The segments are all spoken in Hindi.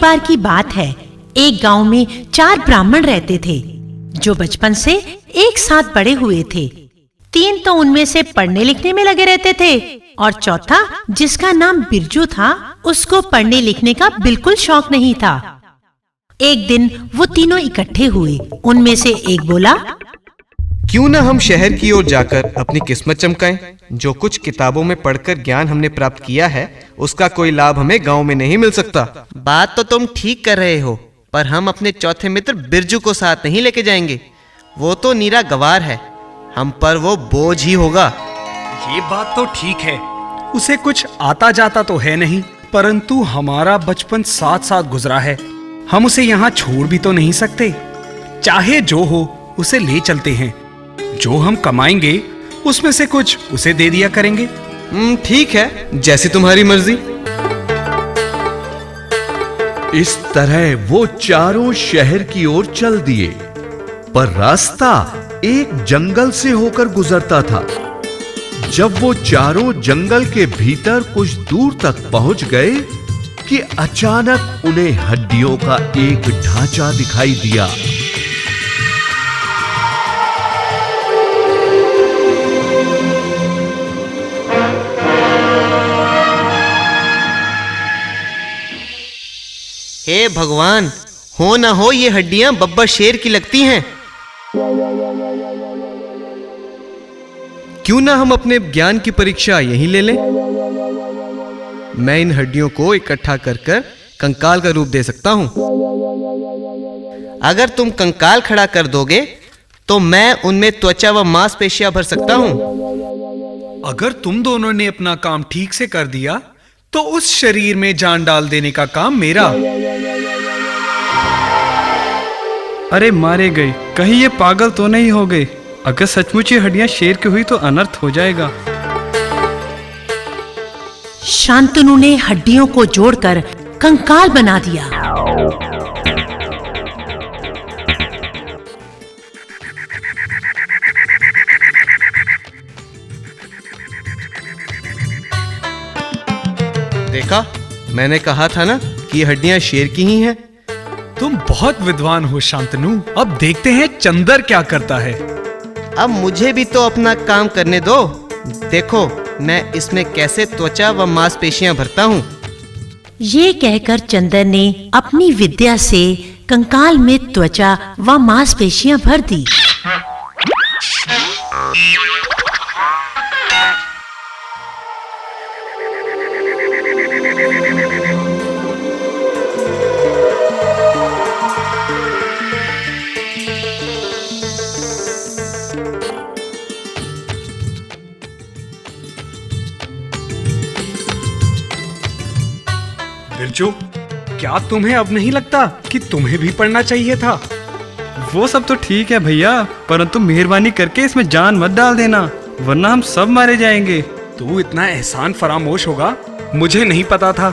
बार की बात है, एक गांव में 4 ब्राह्मण रहते थे जो बचपन से एक साथ बड़े हुए थे। 3 तो उनमें से पढ़ने लिखने में लगे रहते थे और चौथा, जिसका नाम बिरजू था, उसको पढ़ने लिखने का बिल्कुल शौक नहीं था। एक दिन वो तीनों इकट्ठे हुए। उनमें से एक बोला, क्यों ना हम शहर की ओर जाकर अपनी किस्मत चमकाएं। जो कुछ किताबों में पढ़कर ज्ञान हमने प्राप्त किया है, उसका कोई लाभ हमें गांव में नहीं मिल सकता। बात तो तुम ठीक कर रहे हो, पर हम अपने चौथे मित्र बिरजू को साथ नहीं लेके जाएंगे। वो तो नीरा गवार है, हम पर वो बोझ ही होगा। ये बात तो ठीक है, उसे कुछ आता जाता तो है नहीं, परंतु हमारा बचपन साथ साथ गुजरा है। हम उसे यहाँ छोड़ भी तो नहीं सकते। चाहे जो हो, उसे ले चलते हैं। जो हम कमाएंगे उसमें से कुछ उसे दे दिया करेंगे। ठीक है, जैसी तुम्हारी मर्जी। इस तरह वो चारों शहर की ओर चल दिए, पर रास्ता एक जंगल से होकर गुजरता था। जब वो चारों जंगल के भीतर कुछ दूर तक पहुंच गए कि अचानक उन्हें हड्डियों का एक ढांचा दिखाई दिया। हे भगवान, हो ना हो ये हड्डियां बब्बर शेर की लगती हैं। क्यों ना हम अपने ज्ञान की परीक्षा यहीं ले लें। मैं इन हड्डियों को इकट्ठा कर कर कंकाल का रूप दे सकता हूं। अगर तुम कंकाल खड़ा कर दोगे तो मैं उनमें त्वचा व मांसपेशियां भर सकता हूं। अगर तुम दोनों ने अपना काम ठीक से कर दिया तो उस शरीर में जान डाल देने का काम मेरा। अरे मारे गए, कहीं ये पागल तो नहीं हो गए। अगर सचमुच ये हड्डियां शेर की हुई तो अनर्थ हो जाएगा। शांतनु ने हड्डियों को जोड़कर कंकाल बना दिया। देखा, मैंने कहा था ना कि ये हड्डियां शेर की ही हैं। तुम बहुत विद्वान हो शांतनु। अब देखते हैं चंदर क्या करता है। अब मुझे भी तो अपना काम करने दो। देखो मैं इसमें कैसे त्वचा व मांसपेशियां भरता हूं। ये कहकर चंदर ने अपनी विद्या से कंकाल में त्वचा व मांसपेशियां भर दी। बिरजू, क्या तुम्हें अब नहीं लगता कि तुम्हें भी पढ़ना चाहिए था? वो सब तो ठीक है भैया, परंतु मेहरबानी करके इसमें जान मत डाल देना, वरना हम सब मारे जाएंगे। तू इतना एहसान फरामोश होगा, मुझे नहीं पता था।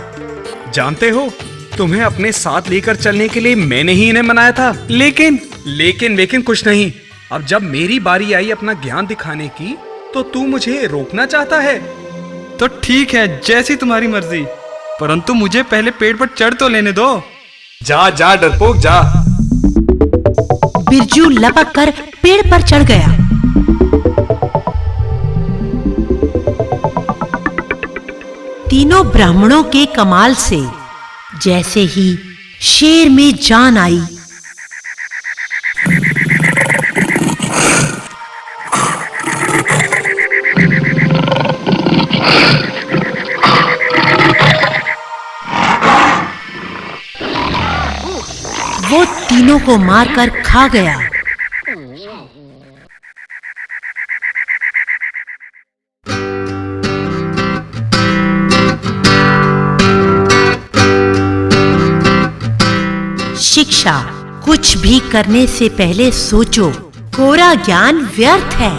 जानते हो, तुम्हें अपने साथ लेकर चलने के लिए मैंने ही इन्हें मनाया था। लेकिन कुछ नहीं। अब जब मेरी बारी आई अपना ज्ञान दिखाने की, तो तू मुझे रोकना चाहता है। तो ठीक है, जैसी तुम्हारी मर्जी, परंतु मुझे पहले पेड़ पर चढ़ तो लेने दो। जा जा डरपोक जा। बिरजू लपक कर पेड़ पर चढ़ गया। तीनों ब्राह्मणों के कमाल से जैसे ही शेर में जान आई, वो तीनों को मारकर खा गया। शिक्षा, कुछ भी करने से पहले सोचो, कोरा ज्ञान व्यर्थ है।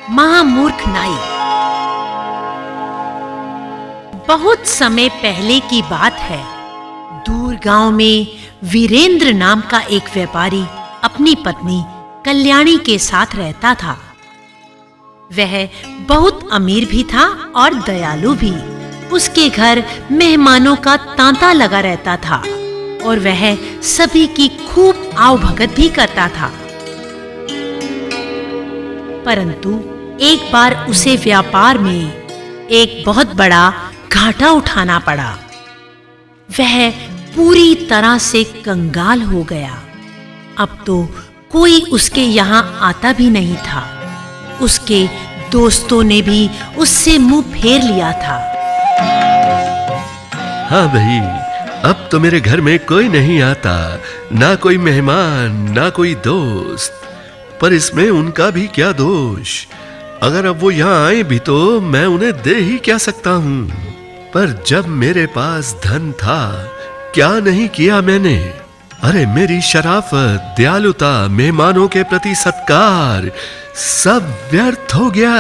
महामूर्ख नाई। बहुत समय पहले की बात है। दूर गांव में वीरेंद्र नाम का एक व्यापारी अपनी पत्नी कल्याणी के साथ रहता था। वह बहुत अमीर भी था और दयालु भी। उसके घर मेहमानों का तांता लगा रहता था और वह सभी की खूब आवभगत भी करता था। परंतु एक बार उसे व्यापार में एक बहुत बड़ा घाटा उठाना पड़ा। वह पूरी तरह से कंगाल हो गया। अब तो कोई उसके यहाँ आता भी नहीं था। उसके दोस्तों ने भी उससे मुंह फेर लिया था। हाँ भाई, अब तो मेरे घर में कोई नहीं आता, ना कोई मेहमान, ना कोई दोस्त। पर इसमें उनका भी क्या दोष? अगर अब वो यहाँ आए भी तो मैं उन्हें दे ही क्या सकता हूँ। पर जब मेरे पास धन था, क्या नहीं किया मैंने। अरे मेरी शराफत, दयालुता, मेहमानों के प्रति सत्कार सब व्यर्थ हो गया।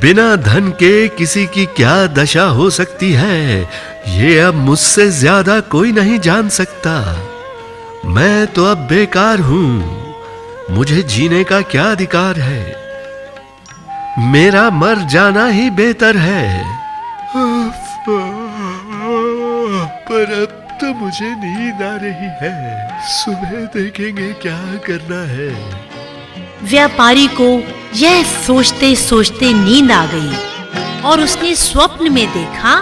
बिना धन के किसी की क्या दशा हो सकती है, ये अब मुझसे ज्यादा कोई नहीं जान सकता। मैं तो अब बेकार हूं। मुझे जीने का क्या अधिकार है? मेरा मर जाना ही बेहतर है। पर अब तो मुझे नींद आ रही है। सुबह देखेंगे क्या करना है। व्यापारी को यह सोचते सोचते नींद आ गई और उसने स्वप्न में देखा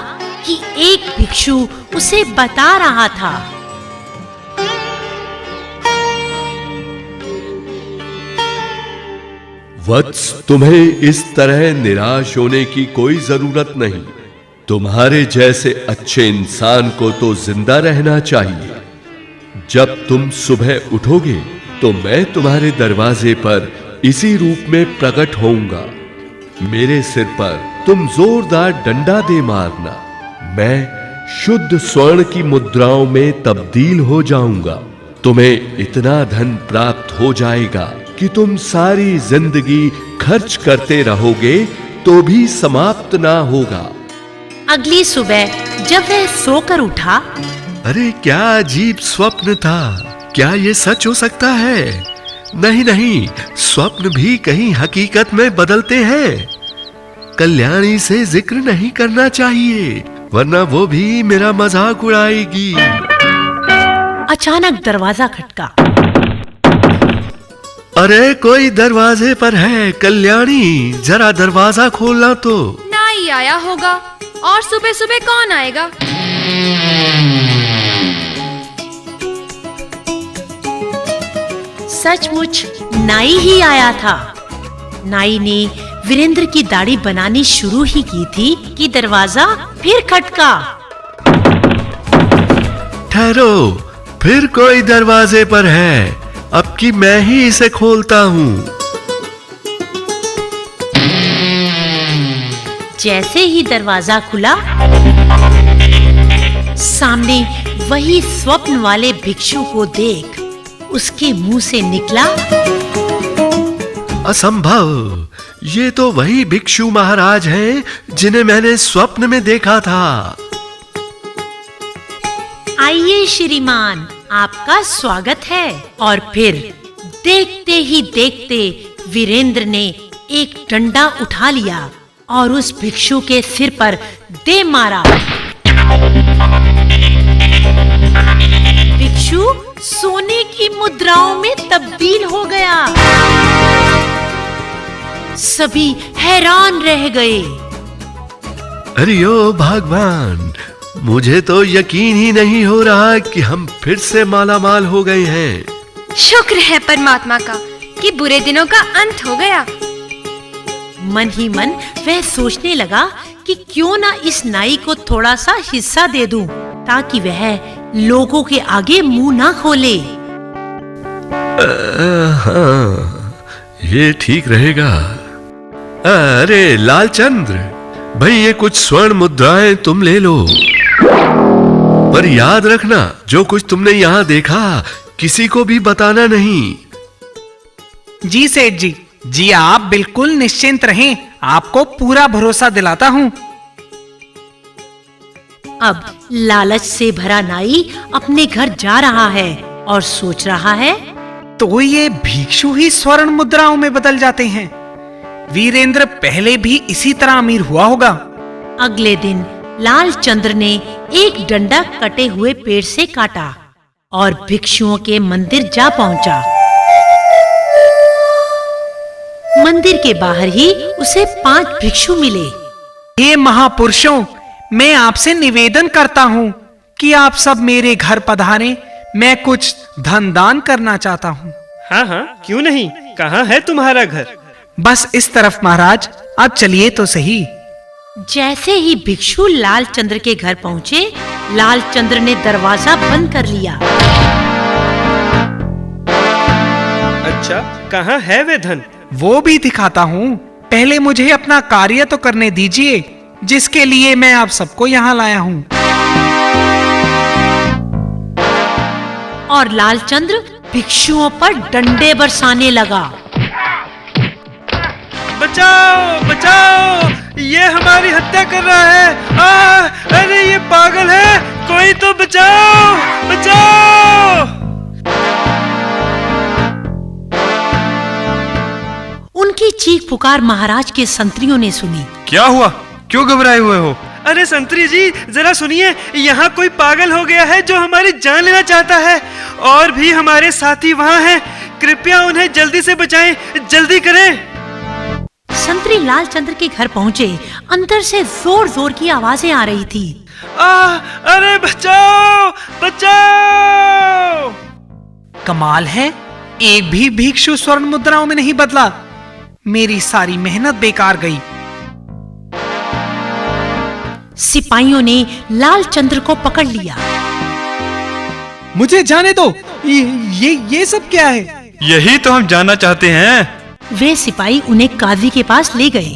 कि एक भिक्षु उसे बता रहा था। वत्स, तुम्हें इस तरह निराश होने की कोई जरूरत नहीं। तुम्हारे जैसे अच्छे इंसान को तो जिंदा रहना चाहिए। जब तुम सुबह उठोगे तो मैं तुम्हारे दरवाजे पर इसी रूप में प्रकट होऊंगा। मेरे सिर पर तुम जोरदार डंडा दे मारना। मैं शुद्ध स्वर्ण की मुद्राओं में तब्दील हो जाऊंगा। तुम्हें इतना धन प्राप्त हो जाएगा कि तुम सारी जिंदगी खर्च करते रहोगे तो भी समाप्त ना होगा। अगली सुबह जब वह सोकर उठा, अरे क्या अजीब स्वप्न था। क्या ये सच हो सकता है? नहीं नहीं, स्वप्न भी कहीं हकीकत में बदलते हैं। कल्याणी से जिक्र नहीं करना चाहिए, वरना वो भी मेरा मजाक उड़ाएगी। अचानक दरवाजा खटका। अरे कोई दरवाजे पर है। कल्याणी, जरा दरवाजा खोलना तो। नाई आया होगा, और सुबह सुबह कौन आएगा? सचमुच नाई ही आया था। नाई ने वीरेंद्र की दाढ़ी बनानी शुरू ही की थी कि दरवाजा फिर खटका। ठहरो, फिर कोई दरवाजे पर है। अब की मैं ही इसे खोलता हूँ। जैसे ही दरवाजा खुला, सामने वही स्वप्न वाले भिक्षु को देख उसके मुंह से निकला, असंभव, ये तो वही भिक्षु महाराज हैं जिन्हें मैंने स्वप्न में देखा था। आइए श्रीमान, आपका स्वागत है। और फिर देखते ही देखते वीरेंद्र ने एक डंडा उठा लिया और उस भिक्षु के सिर पर दे मारा। भिक्षु सोने की मुद्राओं में तब्दील हो गया। सभी हैरान रह गए। अरे ओ भगवान, मुझे तो यकीन ही नहीं हो रहा कि हम फिर से मालामाल हो गए हैं। शुक्र है परमात्मा का कि बुरे दिनों का अंत हो गया। मन ही मन वह सोचने लगा कि क्यों ना इस नाई को थोड़ा सा हिस्सा दे दूं, ताकि वह लोगों के आगे मुंह ना खोले। हाँ, ये ठीक रहेगा। अरे लालचंद्र भाई, ये कुछ स्वर्ण मुद्राएं तुम ले लो। पर याद रखना, जो कुछ तुमने यहाँ देखा किसी को भी बताना नहीं। जी सेठ जी, जी आप बिल्कुल निश्चिंत रहें, आपको पूरा भरोसा दिलाता हूँ। अब लालच से भरा नाई अपने घर जा रहा है और सोच रहा है, तो ये भिक्षु ही स्वर्ण मुद्राओं में बदल जाते हैं। वीरेंद्र पहले भी इसी तरह अमीर हुआ होगा। अगले दिन लालचंद्र ने एक डंडा कटे हुए पेड़ से काटा और भिक्षुओं के मंदिर जा पहुंचा। मंदिर के बाहर ही उसे 5 भिक्षु मिले। हे महापुरुषों, मैं आपसे निवेदन करता हूं कि आप सब मेरे घर पधारें। मैं कुछ धन दान करना चाहता हूं। हाँ हाँ, क्यों नहीं। कहाँ है तुम्हारा घर? बस इस तरफ महाराज, आप चलिए तो सही। जैसे ही भिक्षु लालचंद्र के घर पहुंचे, लालचंद्र ने दरवाजा बंद कर लिया। अच्छा, कहाँ है वे धन? वो भी दिखाता हूँ। पहले मुझे अपना कार्य तो करने दीजिए, जिसके लिए मैं आप सबको यहाँ लाया हूँ। और लालचंद्र भिक्षुओं पर डंडे बरसाने लगा। बचाओ बचाओ, ये हमारी हत्या कर रहा है। अरे ये पागल है, कोई तो बचाओ बचाओ। उनकी चीख पुकार महाराज के संतरियों ने सुनी। क्या हुआ? क्यों घबराए हुए हो? अरे संतरी जी, जरा सुनिए, यहाँ कोई पागल हो गया है जो हमारी जान लेना चाहता है। और भी हमारे साथी वहाँ हैं, कृपया उन्हें जल्दी से बचाएं, जल्दी करें। संतरी लालचंद्र के घर पहुंचे। अंदर से जोर जोर की आवाजें आ रही थी। अरे बचाओ बचाओ। कमाल है, एक भी भिक्षु स्वर्ण मुद्राओं में नहीं बदला। मेरी सारी मेहनत बेकार गई। सिपाहियों ने लालचंद्र को पकड़ लिया। मुझे जाने दो, ये सब क्या है? यही तो हम जानना चाहते हैं। वे सिपाही उन्हें काजी के पास ले गए।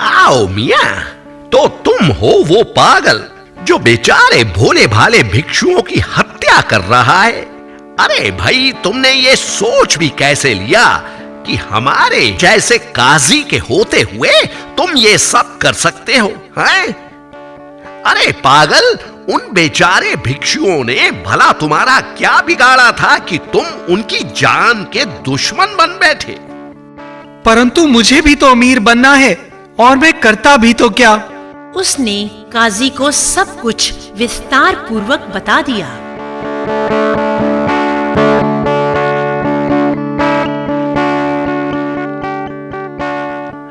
आओ मियां, तो तुम हो वो पागल जो बेचारे भोले भाले भिक्षुओं की हत्या कर रहा है। अरे भाई, तुमने ये सोच भी कैसे लिया कि हमारे जैसे काजी के होते हुए तुम ये सब कर सकते हो, हैं? अरे पागल, उन बेचारे भिक्षुओं ने भला तुम्हारा क्या बिगाड़ा था कि तुम उनकी जान के दुश्मन बन बैठे? परंतु मुझे भी तो अमीर बनना है, और मैं करता भी तो क्या। उसने काजी को सब कुछ विस्तार पूर्वक बता दिया।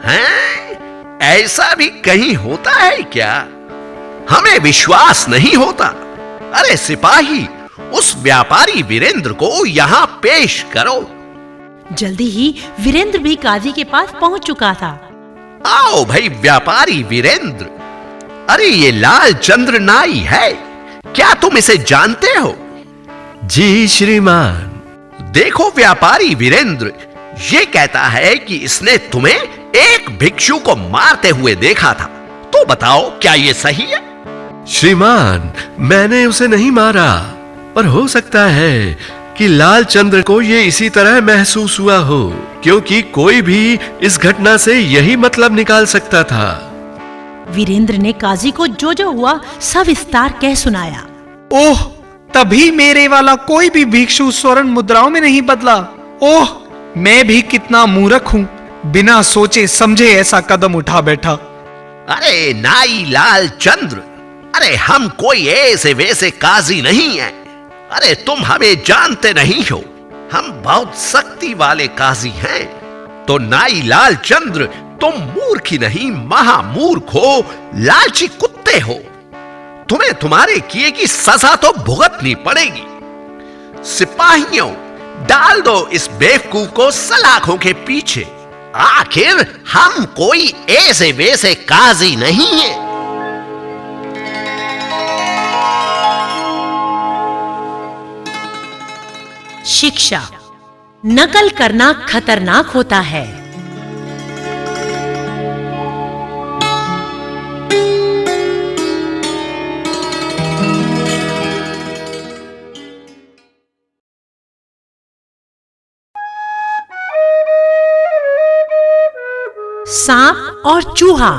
हैं? ऐसा भी कहीं होता है क्या? हमें विश्वास नहीं होता। अरे सिपाही, उस व्यापारी वीरेंद्र को यहां पेश करो। जल्दी ही वीरेंद्र भी काजी के पास पहुंच चुका था। आओ भाई व्यापारी वीरेंद्र। अरे ये लालचंद्र नाई है, क्या तुम इसे जानते हो? जी श्रीमान। देखो व्यापारी वीरेंद्र, ये कहता है कि इसने तुम्हें एक भिक्षु को मारते हुए देखा था। तो बताओ, क्या ये सही है? श्रीमान, मैंने उसे नहीं मारा, पर हो सकता है कि लालचंद्र को ये इसी तरह महसूस हुआ हो, क्योंकि कोई भी इस घटना से यही मतलब निकाल सकता था। वीरेंद्र ने काजी को जो जो हुआ सब विस्तार कह सुनाया। ओह, तभी मेरे वाला कोई भी भिक्षु स्वर्ण मुद्राओं में नहीं बदला। ओह, मैं भी कितना मूर्ख हूँ, बिना सोचे समझे ऐसा कदम उठा बैठा। अरे नाई लालचंद्र, अरे हम कोई ऐसे वैसे काजी नहीं है। अरे तुम हमें जानते नहीं हो, हम बहुत सख्ती वाले काजी हैं। तो नाई लालचंद्र, तुम मूर्ख ही नहीं महामूर्ख हो, लालची कुत्ते हो। तुम्हें तुम्हारे किए की सजा तो भुगतनी पड़ेगी। सिपाहियों, डाल दो इस बेवकूफ को सलाखों के पीछे। आखिर हम कोई ऐसे वैसे काजी नहीं है। शिक्षा: नकल करना खतरनाक होता है। सांप और चूहा।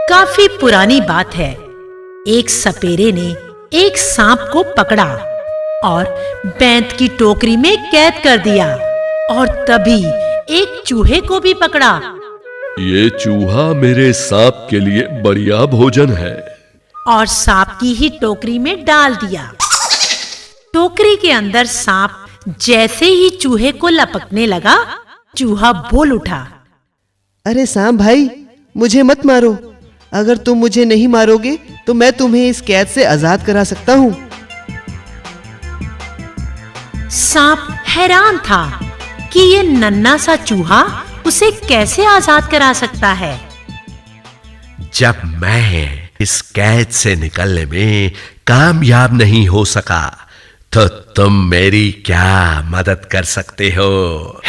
काफी पुरानी बात है। एक सपेरे ने एक सांप को पकड़ा और बैंत की टोकरी में कैद कर दिया और तभी एक चूहे को भी पकड़ा। ये चूहा मेरे सांप के लिए बढ़िया भोजन है। और सांप की ही टोकरी में डाल दिया। टोकरी के अंदर सांप जैसे ही चूहे को लपकने लगा, चूहा बोल उठा, अरे सांप भाई, मुझे मत मारो। अगर तुम मुझे नहीं मारोगे तो मैं तुम्हें इस कैद से आजाद करा सकता हूँ। सांप हैरान था कि ये नन्हा सा चूहा उसे कैसे आजाद करा सकता है। जब मैं इस कैद से निकलने में कामयाब नहीं हो सका तो तुम मेरी क्या मदद कर सकते हो?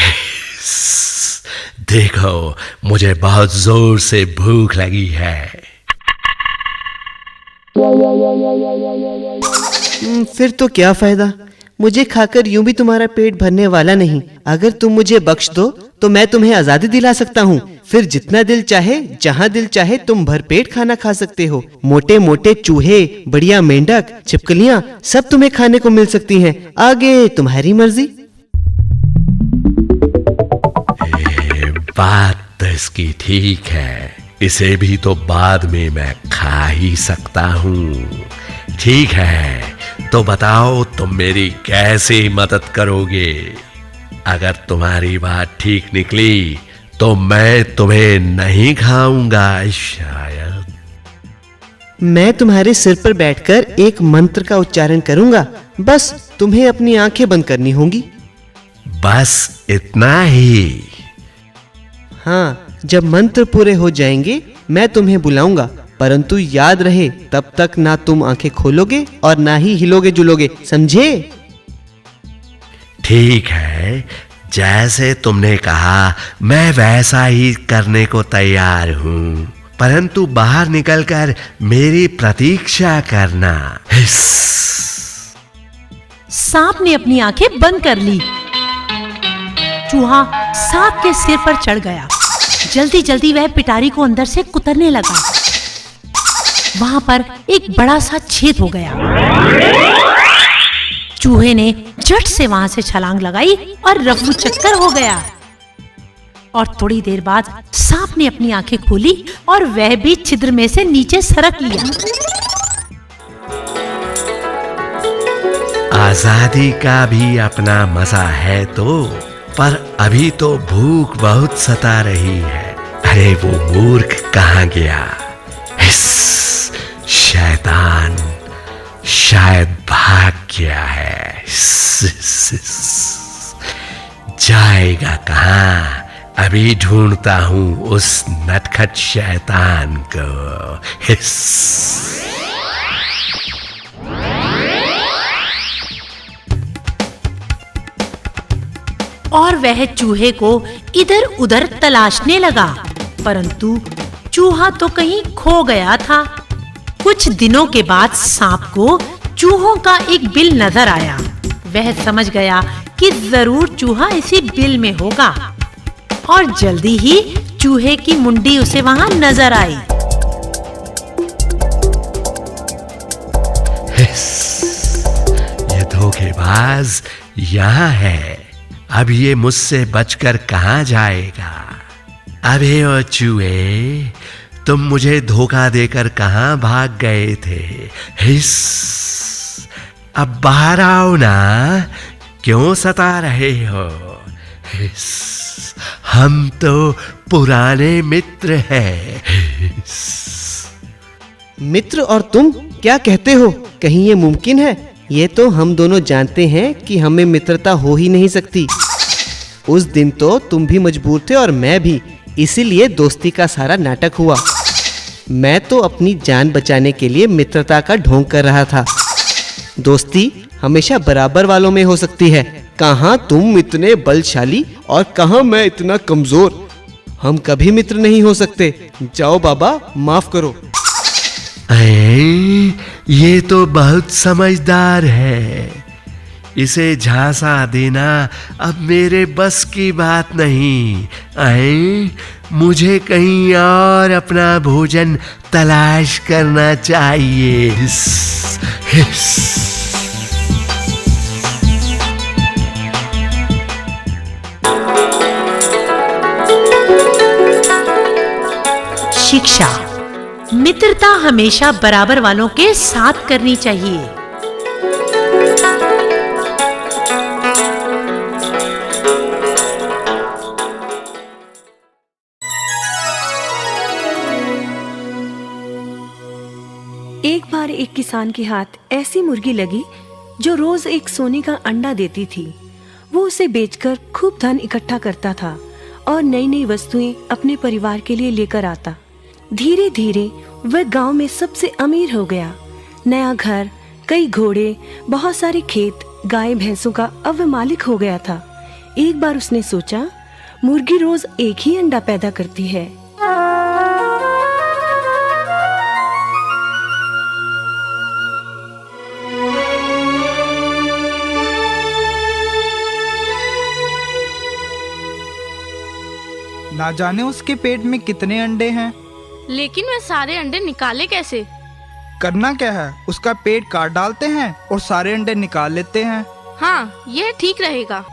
देखो, मुझे बहुत जोर से भूख लगी है। फिर तो क्या फायदा, मुझे खाकर यूं भी तुम्हारा पेट भरने वाला नहीं। अगर तुम मुझे बख्श दो तो मैं तुम्हें आजादी दिला सकता हूँ। फिर जितना दिल चाहे, जहाँ दिल चाहे तुम भरपेट खाना खा सकते हो। मोटे मोटे चूहे, बढ़िया मेंढक, छिपकलियाँ सब तुम्हें खाने को मिल सकती हैं। आगे तुम्हारी मर्जी। बात तो इसकी ठीक है, इसे भी तो बाद में मैं खा ही सकता हूँ। ठीक है, तो बताओ तुम मेरी कैसे मदद करोगे? अगर तुम्हारी बात ठीक निकली तो मैं तुम्हें नहीं खाऊंगा शायद। मैं तुम्हारे सिर पर बैठकर एक मंत्र का उच्चारण करूंगा। बस तुम्हें अपनी आंखें बंद करनी होंगी। बस इतना ही? हाँ, जब मंत्र पूरे हो जाएंगे मैं तुम्हें बुलाऊंगा, परंतु याद रहे तब तक ना तुम आंखें खोलोगे और ना ही हिलोगे जुलोगे, समझे? ठीक है, जैसे तुमने कहा मैं वैसा ही करने को तैयार हूँ, परंतु बाहर निकलकर मेरी प्रतीक्षा करना। सांप ने अपनी आंखें बंद कर ली। चूहा सांप के सिर पर चढ़ गया। जल्दी जल्दी वह पिटारी को अंदर से कुतरने लगा। वहां पर एक बड़ा सा छेद हो गया। चूहे ने झट से वहां से छलांग लगाई और रफू चक्कर हो गया। और थोड़ी देर बाद सांप ने अपनी आंखें खोली और वह भी छिद्र में से नीचे सरक लिया। आजादी का भी अपना मजा है तो, पर अभी तो भूख बहुत सता रही है। अरे वो मूर्ख कहाँ गया? शैतान शायद भाग गया है। जाएगा कहाँ? अभी ढूंढता हूं उस नटखट शैतान को। और वह चूहे को इधर उधर तलाशने लगा, परंतु चूहा तो कहीं खो गया था। कुछ दिनों के बाद सांप को चूहों का एक बिल नजर आया। वह समझ गया कि जरूर चूहा इसी बिल में होगा और जल्दी ही चूहे की मुंडी उसे वहां नजर आई। ये धोखेबाज यहाँ है। अब ये मुझसे बचकर कहाँ जाएगा? अबे ओ चूहे, तुम मुझे धोखा देकर कहाँ भाग गए थे? हिस, अब बाहर आओ ना, क्यों सता रहे हो? हिस, हम तो पुराने मित्र हैं। हिस। मित्र और तुम क्या कहते हो? कहीं ये मुमकिन है? ये तो हम दोनों जानते हैं कि हमें मित्रता हो ही नहीं सकती। उस दिन तो तुम भी मजबूर थे और मैं भी, इसीलिए दोस्ती का सारा नाटक हुआ। मैं तो अपनी जान बचाने के लिए मित्रता का ढोंग कर रहा था। दोस्ती हमेशा बराबर वालों में हो सकती है। कहाँ तुम इतने बलशाली और कहाँ मैं इतना कमजोर। हम कभी मित्र नहीं हो सकते। जाओ बाबा, माफ करो। ये तो बहुत समझदार है। इसे झांसा देना अब मेरे बस की बात नहीं। आए, मुझे कहीं और अपना भोजन तलाश करना चाहिए। हिस, हिस। शिक्षा। मित्रता हमेशा बराबर वालों के साथ करनी चाहिए। एक बार एक किसान के हाथ ऐसी मुर्गी लगी जो रोज एक सोने का अंडा देती थी। वो उसे बेचकर खूब धन इकट्ठा करता था और नई नई वस्तुएं अपने परिवार के लिए लेकर आता। धीरे धीरे वह गांव में सबसे अमीर हो गया। नया घर, कई घोड़े, बहुत सारे खेत, गाय भैंसों का अब वह मालिक हो गया था। एक बार उसने सोचा, मुर्गी रोज एक ही अंडा पैदा करती है। ना जाने उसके पेट में कितने अंडे हैं। लेकिन वह सारे अंडे निकाले कैसे? करना क्या है, उसका पेट काट डालते हैं और सारे अंडे निकाल लेते हैं। हाँ, यह ठीक रहेगा।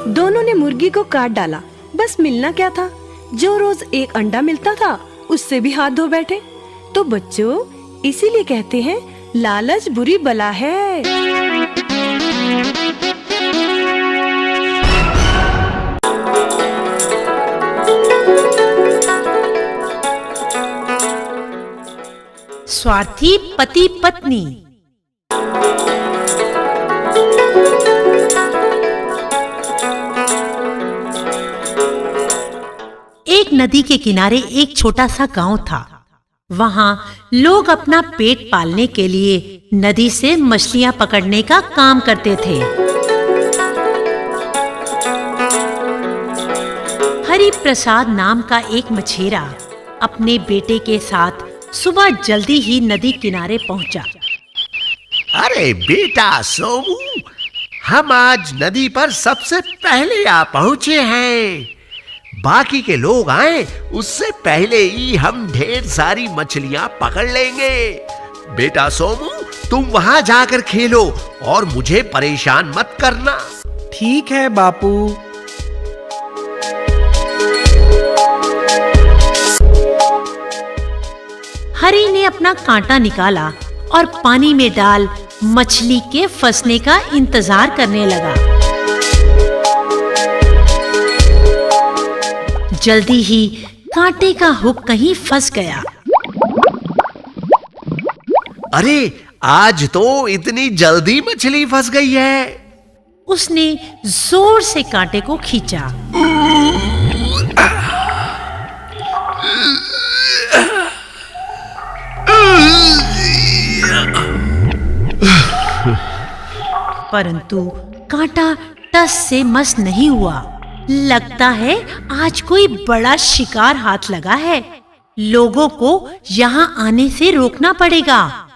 दोनों ने मुर्गी को काट डाला। बस मिलना क्या था, जो रोज एक अंडा मिलता था उससे भी हाथ धो बैठे। तो बच्चों, इसीलिए कहते हैं लालच बुरी बला है। स्वार्थी पति पत्नी। एक नदी के किनारे एक छोटा सा गांव था। वहां लोग अपना पेट पालने के लिए नदी से मछलियां पकड़ने का काम करते थे। हरि प्रसाद नाम का एक मछेरा अपने बेटे के साथ सुबह जल्दी ही नदी किनारे पहुंचा। अरे बेटा सोमू, हम आज नदी पर सबसे पहले आ पहुंचे हैं। बाकी के लोग आए उससे पहले ही हम ढेर सारी मछलियां पकड़ लेंगे। बेटा सोमू, तुम वहां जाकर खेलो और मुझे परेशान मत करना। ठीक है बापू। हरि ने अपना कांटा निकाला और पानी में डाल मछली के फंसने का इंतजार करने लगा। जल्दी ही कांटे का हुक कहीं फंस गया। अरे, आज तो इतनी जल्दी मछली फंस गई है। उसने जोर से कांटे को खींचा। परंतु कांटा टस से मस नहीं हुआ। लगता है आज कोई बड़ा शिकार हाथ लगा है। लोगों को यहाँ आने से रोकना पड़ेगा।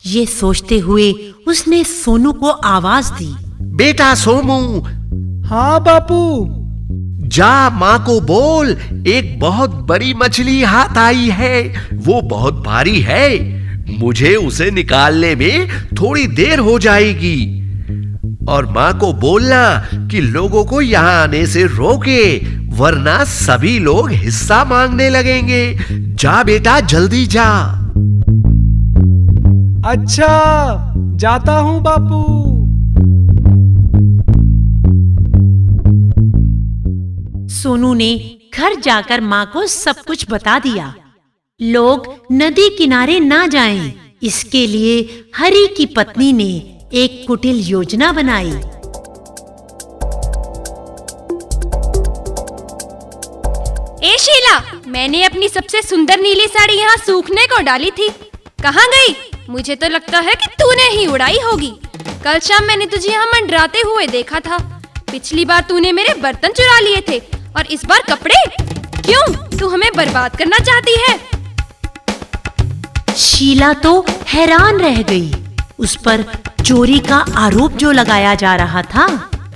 ये सोचते हुए उसने सोनू को आवाज दी। बेटा सोमू। हाँ बापू। जा माँ को बोल, एक बहुत बड़ी मछली हाथ आई है। वो बहुत भारी है, मुझे उसे निकालने में थोड़ी देर हो जाएगी। और माँ को बोलना कि लोगों को यहाँ आने से रोके, वरना सभी लोग हिस्सा मांगने लगेंगे। जा बेटा, जल्दी जा। अच्छा, जाता हूँ बापू। सोनू ने घर जाकर माँ को सब कुछ बता दिया। लोग नदी किनारे ना जाएं, इसके लिए हरि की पत्नी ने एक कुटिल योजना बनाई। ए शीला, मैंने अपनी सबसे सुंदर नीली साड़ी यहाँ सूखने को डाली थी। कहाँ गई? मुझे तो लगता है कि तूने ही उड़ाई होगी। कल शाम मैंने तुझे यहाँ मंडराते हुए देखा था। पिछली बार तूने मेरे बर्तन चुरा लिए थे और इस बार कपड़े। क्यों? तू हमें बर्बाद करना चाहती है? शीला तो हैरान रह गई। उस पर चोरी का आरोप जो लगाया जा रहा था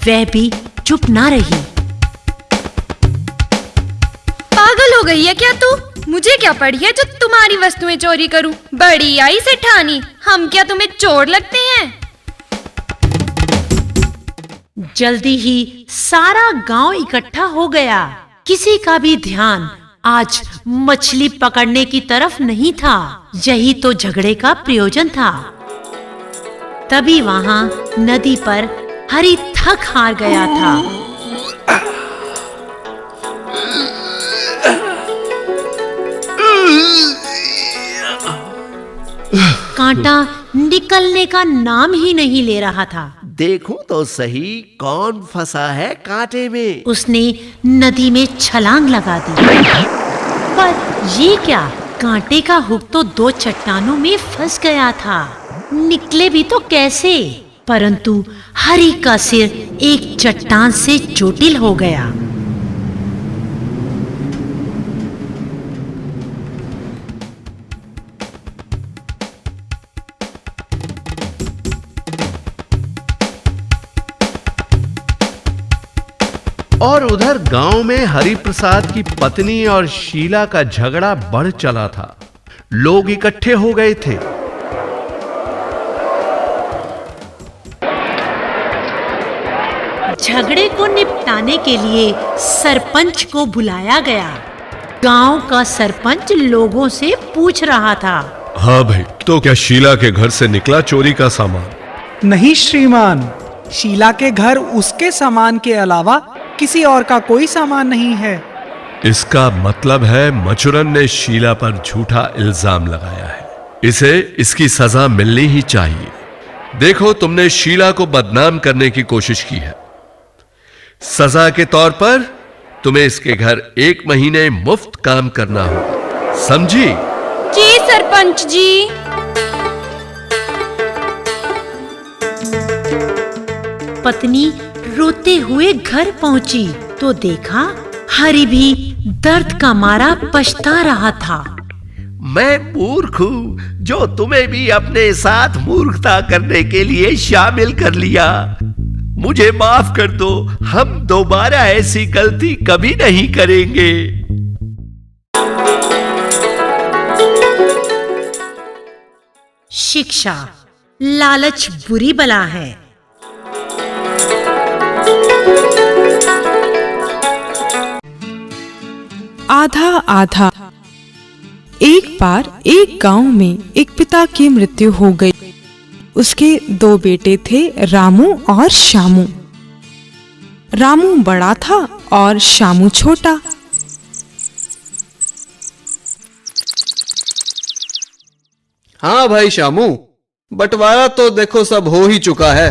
वह भी चुप ना रही। पागल हो गई है क्या तू? मुझे क्या पड़ी है जो तुम्हारी वस्तुएं चोरी करूं? बड़ी आई सेठानी, हम क्या तुम्हें चोर लगते हैं? जल्दी ही सारा गांव इकट्ठा हो गया। किसी का भी ध्यान आज मछली पकड़ने की तरफ नहीं था। यही तो झगड़े का प्रयोजन था। तभी वहां नदी पर हरी थक हार गया था। कांटा निकलने का नाम ही नहीं ले रहा था। देखो तो सही कौन फंसा है कांटे में। उसने नदी में छलांग लगा दी। पर ये क्या, कांटे का हुक तो दो चट्टानों में फंस गया था। निकले भी तो कैसे? परंतु हरी का सिर एक चट्टान से चोटिल हो गया। और उधर गांव में हरिप्रसाद की पत्नी और शीला का झगड़ा बढ़ चला था। लोग इकट्ठे हो गए थे। झगड़े को निपटाने के लिए सरपंच को बुलाया गया। गांव का सरपंच लोगों से पूछ रहा था। हाँ भाई, तो क्या शीला के घर से निकला चोरी का सामान? नहीं श्रीमान, शीला के घर उसके सामान के अलावा किसी और का कोई सामान नहीं है। इसका मतलब है मचुरन ने शीला पर झूठा इल्जाम लगाया है। इसे इसकी सजा मिलनी ही चाहिए। देखो, तुमने शीला को बदनाम करने की कोशिश की है। सजा के तौर पर तुम्हें इसके घर 1 महीने मुफ्त काम करना होगा, समझी? जी सरपंच जी। पत्नी रोते हुए घर पहुंची तो देखा हरि भी दर्द का मारा पछता रहा था। मैं मूर्ख हूं जो तुम्हें भी अपने साथ मूर्खता करने के लिए शामिल कर लिया। मुझे माफ कर दो, हम दोबारा ऐसी गलती कभी नहीं करेंगे। शिक्षा, लालच बुरी बला है। आधा आधा। एक बार एक गांव में एक पिता की मृत्यु हो गई। उसके 2 बेटे थे, रामू और श्यामू। रामू बड़ा था और श्यामू छोटा। हाँ भाई श्यामू, बंटवारा तो देखो सब हो ही चुका है।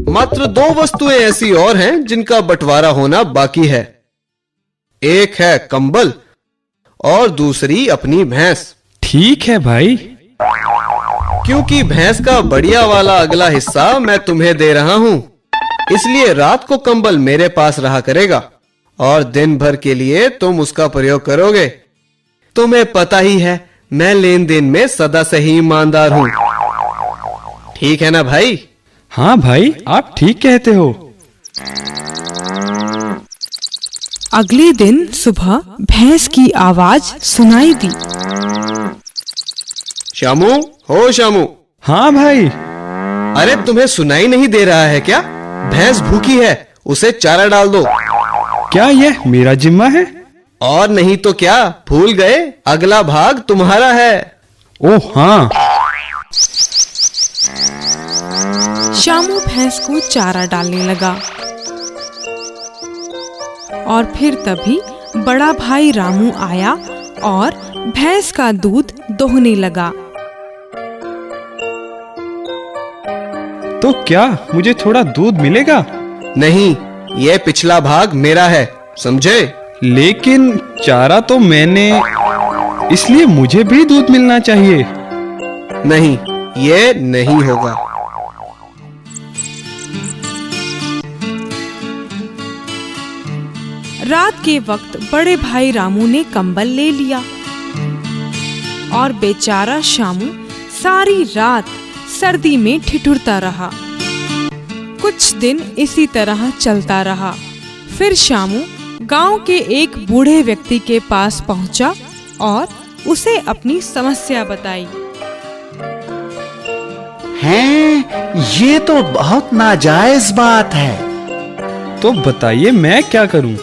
मात्र 2 वस्तुएं ऐसी और हैं जिनका बंटवारा होना बाकी है। एक है कंबल और दूसरी अपनी भैंस। ठीक है भाई। क्योंकि भैंस का बढ़िया वाला अगला हिस्सा मैं तुम्हें दे रहा हूं, इसलिए रात को कंबल मेरे पास रहा करेगा और दिन भर के लिए तुम उसका प्रयोग करोगे। तुम्हें पता ही है मैं लेन देन में सदा से ही ईमानदार हूं। ठीक है ना भाई? हाँ भाई, आप ठीक कहते हो। अगले दिन सुबह भैंस की आवाज सुनाई दी। श्यामू, हो श्यामू। हाँ भाई। अरे तुम्हें सुनाई नहीं दे रहा है क्या? भैंस भूखी है, उसे चारा डाल दो। क्या यह मेरा जिम्मा है? और नहीं तो क्या, भूल गए? अगला भाग तुम्हारा है। ओह हाँ। श्यामू भैंस को चारा डालने लगा और फिर तभी बड़ा भाई रामू आया और भैंस का दूध दोहने लगा। तो क्या मुझे थोड़ा दूध मिलेगा? नहीं, यह पिछला भाग मेरा है, समझे? लेकिन चारा तो मैंने, इसलिए मुझे भी दूध मिलना चाहिए। नहीं, ये नहीं होगा। रात के वक्त बड़े भाई रामू ने कंबल ले लिया और बेचारा श्यामू सारी रात सर्दी में ठिठुरता रहा। कुछ दिन इसी तरह चलता रहा। फिर शामू गांव के एक बूढ़े व्यक्ति के पास पहुंचा और उसे अपनी समस्या बताई। हैं, ये तो बहुत नाजायज बात है। तो बताइए मैं क्या करूं?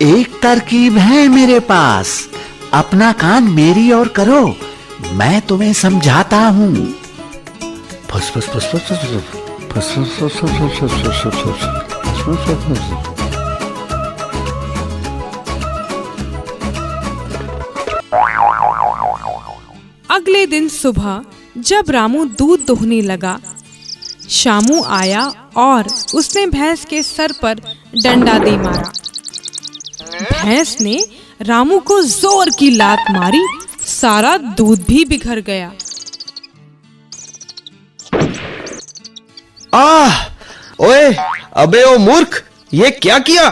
एक तरकीब है मेरे पास, अपना कान मेरी ओर करो, मैं तुम्हें समझाता हूँ। फस फस फस फस फस फस फस फस फस फस। अगले दिन सुबह जब रामू दूध दोहने लगा, शामू आया और उसने भैंस के सर पर डंडा दे मारा। भैंस ने रामू को जोर की लात मारी, सारा दूध भी बिखर गया। आह! ओए, अबे ओ मूर्ख, ये क्या किया?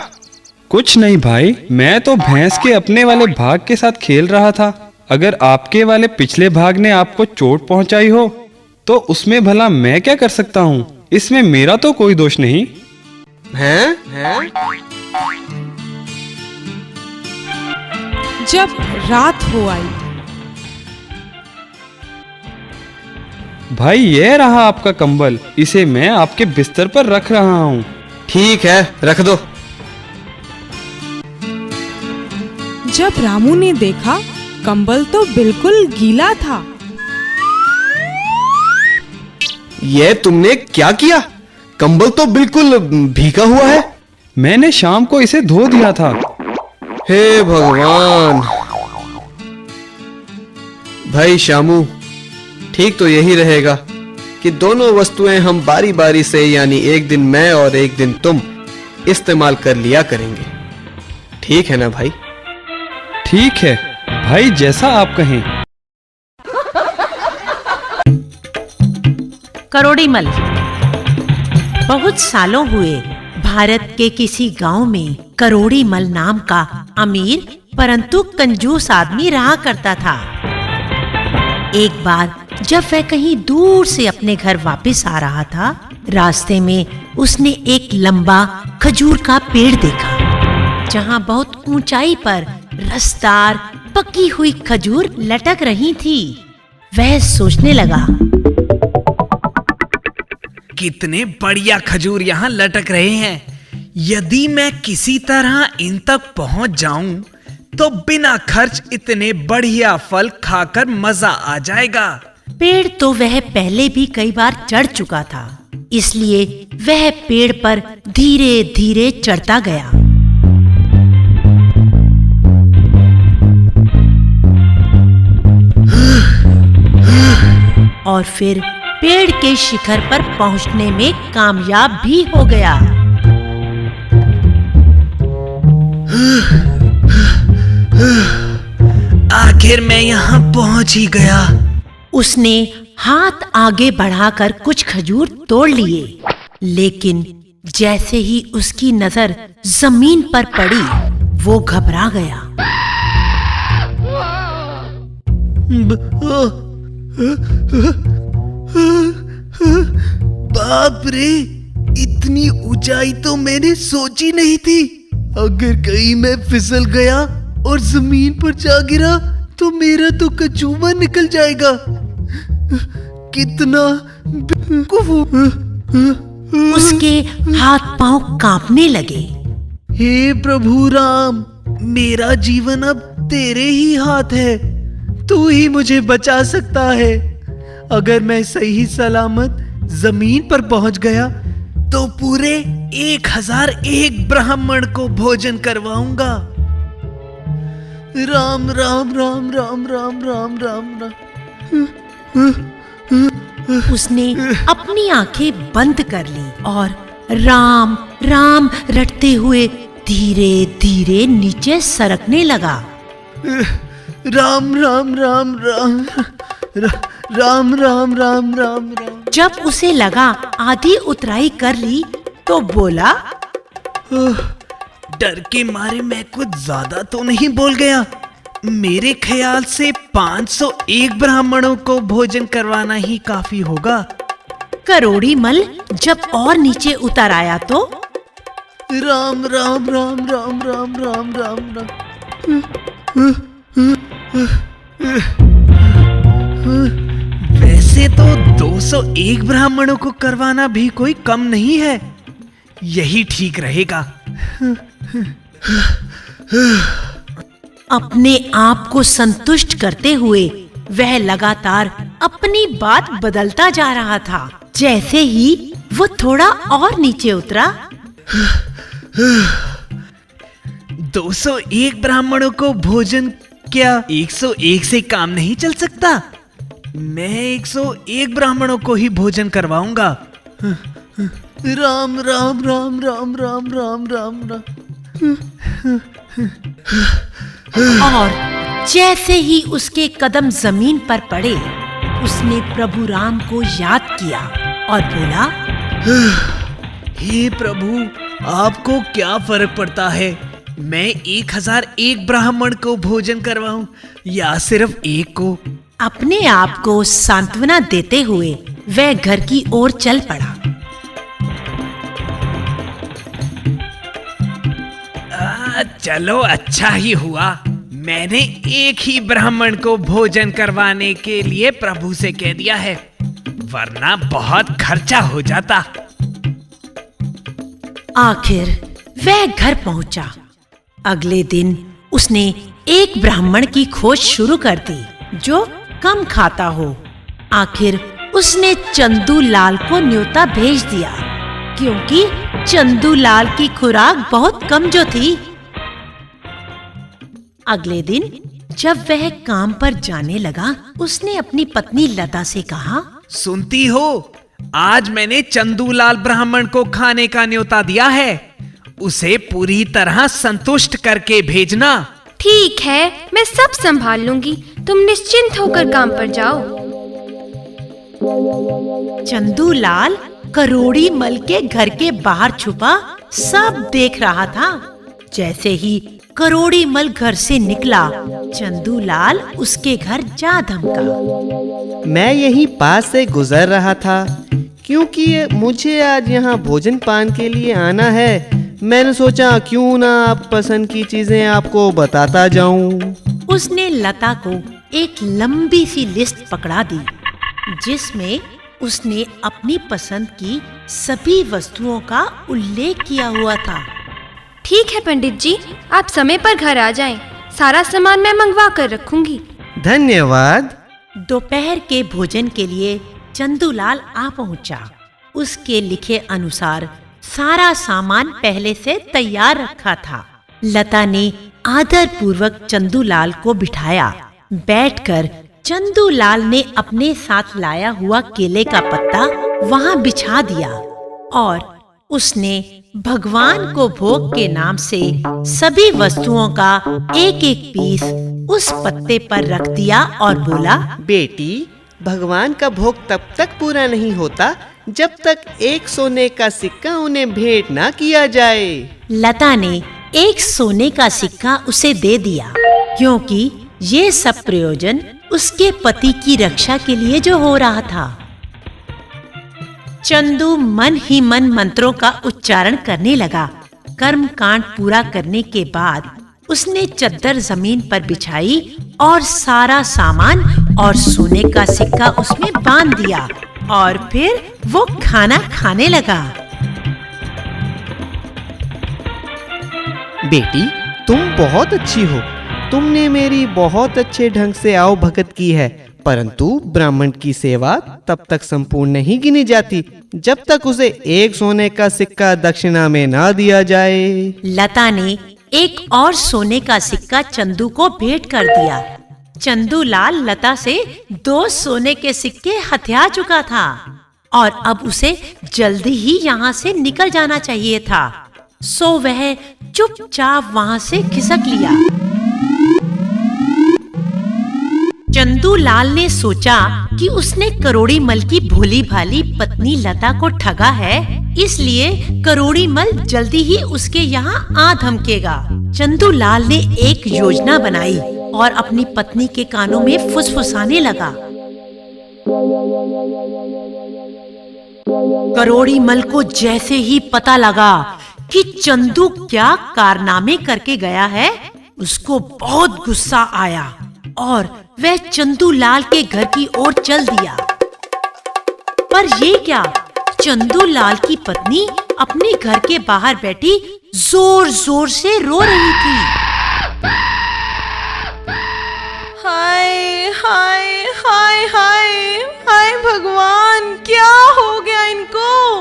कुछ नहीं भाई, मैं तो भैंस के अपने वाले भाग के साथ खेल रहा था। अगर आपके वाले पिछले भाग ने आपको चोट पहुंचाई हो तो उसमें भला मैं क्या कर सकता हूँ? इसमें मेरा तो कोई दोष नहीं। हैं? जब रात हो आई, भाई ये रहा आपका कंबल, इसे मैं आपके बिस्तर पर रख रहा हूँ। ठीक है, रख दो। जब रामू ने देखा, कंबल तो बिल्कुल गीला था। ये तुमने क्या किया? कंबल तो बिल्कुल भीगा हुआ है। मैंने शाम को इसे धो दिया था। हे भगवान! भाई शामू, ठीक तो यही रहेगा कि दोनों वस्तुएं हम बारी बारी से, यानी एक दिन मैं और एक दिन तुम इस्तेमाल कर लिया करेंगे। ठीक है ना भाई? ठीक है भाई, जैसा आप कहें। करोड़ीमल। बहुत सालों हुए भारत के किसी गांव में करोड़ीमल नाम का अमीर परंतु कंजूस आदमी रहा करता था। एक बार जब वह कहीं दूर से अपने घर वापस आ रहा था, रास्ते में उसने एक लंबा खजूर का पेड़ देखा, जहां बहुत ऊंचाई पर रसदार पकी हुई खजूर लटक रही थी। वह सोचने लगा, कितने बढ़िया खजूर यहाँ लटक रहे हैं। यदि मैं किसी तरह इन तक पहुंच जाऊं तो बिना खर्च इतने बढ़िया फल खाकर मजा आ जाएगा। पेड़ तो वह पहले भी कई बार चढ़ चुका था, इसलिए वह पेड़ पर धीरे धीरे चढ़ता गया। और फिर पेड़ के शिखर पर पहुंचने में कामयाब भी हो गया। आखिर मैं यहाँ पहुंच ही गया। उसने हाथ आगे बढ़ाकर कुछ खजूर तोड़ लिए, लेकिन जैसे ही उसकी नजर जमीन पर पड़ी, वो घबरा गया। बाप रे, इतनी ऊंचाई तो मैंने सोची नहीं थी। अगर कहीं मैं फिसल गया और जमीन पर जा गिरा तो मेरा तो कचूमा निकल जाएगा। कितना बेवकूफ हूं। उसके हाथ पांव कांपने लगे। हे प्रभु राम, मेरा जीवन अब तेरे ही हाथ है। तू ही मुझे बचा सकता है। अगर मैं सही सलामत जमीन पर पहुंच गया तो पूरे 1001 ब्राह्मण को भोजन करवाऊंगा। राम राम राम राम राम राम राम राम। उसने अपनी आंखें बंद कर ली और राम राम रटते हुए धीरे धीरे नीचे सरकने लगा। राम राम राम राम राम राम राम राम राम। जब उसे लगा आधी उतराई कर ली तो बोला, डर के मारे मैं कुछ ज्यादा तो नहीं बोल गया। मेरे ख्याल से 501 ब्राह्मणों को भोजन करवाना ही काफी होगा। करोड़ी मल जब और नीचे उतर आया तो राम राम राम राम राम राम राम राम। वैसे तो 201 ब्राह्मणों को करवाना भी कोई कम नहीं है, यही ठीक रहेगा। अपने आप को संतुष्ट करते हुए वह लगातार अपनी बात बदलता जा रहा था। जैसे ही वो थोड़ा और नीचे उतरा, 201 ब्राह्मणों को भोजन क्या 101 से काम नहीं चल सकता? मैं 101 ब्राह्मणों को ही भोजन करवाऊंगा। राम राम राम राम राम राम राम राम। और जैसे ही उसके कदम जमीन पर पड़े, उसने प्रभु राम को याद किया और बोला, हे प्रभु, आपको क्या फर्क पड़ता है मैं 1001 ब्राह्मण को भोजन करवाऊं या सिर्फ एक को? अपने आप को सांत्वना देते हुए वह घर की ओर चल पड़ा। चलो अच्छा ही हुआ, मैंने एक ही ब्राह्मण को भोजन करवाने के लिए प्रभु से कह दिया है, वरना बहुत खर्चा हो जाता। आखिर वह घर पहुंचा। अगले दिन उसने एक ब्राह्मण की खोज शुरू कर दी जो कम खाता हो। आखिर उसने चंदू लाल को न्योता भेज दिया, क्योंकि चंदू लाल की खुराक बहुत कम जो थी। अगले दिन जब वह काम पर जाने लगा, उसने अपनी पत्नी लता से कहा, सुनती हो, आज मैंने चंदूलाल ब्राह्मण को खाने का न्योता दिया है, उसे पूरी तरह संतुष्ट करके भेजना। ठीक है, मैं सब संभाल लूंगी, तुम निश्चिंत होकर काम पर जाओ। चंदूलाल करोड़ी मल के घर के बाहर छुपा सब देख रहा था। जैसे ही करोड़ी मल घर से निकला, चंदूलाल उसके घर जा धमका। मैं यहीं पास से गुजर रहा था, क्योंकि मुझे आज यहाँ भोजन पान के लिए आना है। मैंने सोचा क्यों ना आप पसंद की चीजें आपको बताता जाऊं। उसने लता को एक लंबी सी लिस्ट पकड़ा दी, जिसमें उसने अपनी पसंद की सभी वस्तुओं का उल्लेख किया हुआ था। ठीक है पंडित जी, आप समय पर घर आ जाएं। सारा सामान मैं मंगवा कर रखूंगी। धन्यवाद। दोपहर के भोजन के लिए चंदूलाल आ पहुंचा। उसके लिखे अनुसार सारा सामान पहले से तैयार रखा था। लता ने आदर पूर्वक चंदूलाल को बिठाया। बैठकर चंदूलाल ने अपने साथ लाया हुआ केले का पत्ता वहां बिछा दिया और उसने भगवान को भोग के नाम से सभी वस्तुओं का एक एक पीस उस पत्ते पर रख दिया और बोला, बेटी, भगवान का भोग तब तक पूरा नहीं होता जब तक एक सोने का सिक्का उन्हें भेंट ना किया जाए। लता ने एक सोने का सिक्का उसे दे दिया, क्योंकि ये सब प्रयोजन उसके पति की रक्षा के लिए जो हो रहा था। चंदू मन ही मन मंत्रों का उच्चारण करने लगा। कर्म कांड पूरा करने के बाद उसने चद्दर जमीन पर बिछाई और सारा सामान और सोने का सिक्का उसमें बांध दिया और फिर वो खाना खाने लगा। बेटी, तुम बहुत अच्छी हो। तुमने मेरी बहुत अच्छे ढंग से आओ भगत की है, परंतु ब्राह्मण की सेवा तब तक संपूर्ण नहीं गिनी जाती जब तक उसे एक सोने का सिक्का दक्षिणा में ना दिया जाए। लता ने एक और सोने का सिक्का चंदू को भेंट कर दिया। चंदूलाल लता से 2 सोने के सिक्के हथिया चुका था और अब उसे जल्दी ही यहाँ से निकल जाना चाहिए था। सो वह चुपचाप वहाँ से खिसक लिया। चंदूलाल ने सोचा कि उसने करोड़ी मल की भोली भाली पत्नी लता को ठगा है, इसलिए करोड़ी मल जल्दी ही उसके यहाँ आ धमकेगा। चंदूलाल ने एक योजना बनाई और अपनी पत्नी के कानों में फुसफुसाने लगा। करोड़ी मल को जैसे ही पता लगा कि चंदू क्या कारनामे करके गया है, उसको बहुत गुस्सा आया और वह चंदू लाल के घर की ओर चल दिया। पर ये क्या, चंदू लाल की पत्नी अपने घर के बाहर बैठी जोर जोर से रो रही थी। हाय हाय हाय हाय हाय भगवान, क्या हो गया इनको?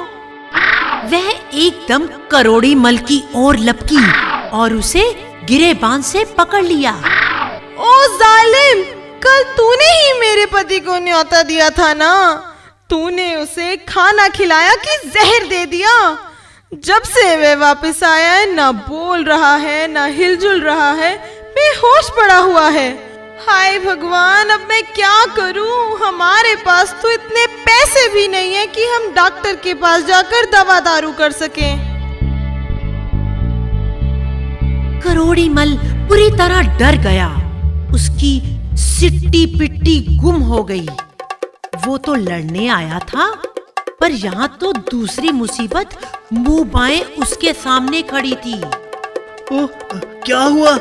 वह एकदम करोड़ी मल की ओर लपकी और उसे गिरेबान से पकड़ लिया। ओ जालिम, कल तूने ही मेरे पति को न्योता दिया था ना? तूने उसे खाना खिलाया कि जहर दे दिया? जब से वह वापस आया है, ना बोल रहा है, ना हिलजुल रहा है, बेहोश पड़ा हुआ है। हाय भगवान, अब मैं क्या करूं? हमारे पास तो इतने पैसे भी नहीं है कि हम डॉक्टर के पास जाकर दवा दारू कर सकें। करोड़ी मल पूरी तरह डर गया। उसकी सिट्टी पिट्टी गुम हो गई। वो तो लड़ने आया था, पर यहाँ तो दूसरी मुसीबत मुंह बाएं उसके सामने खड़ी थी। ओह, क्या हुआ?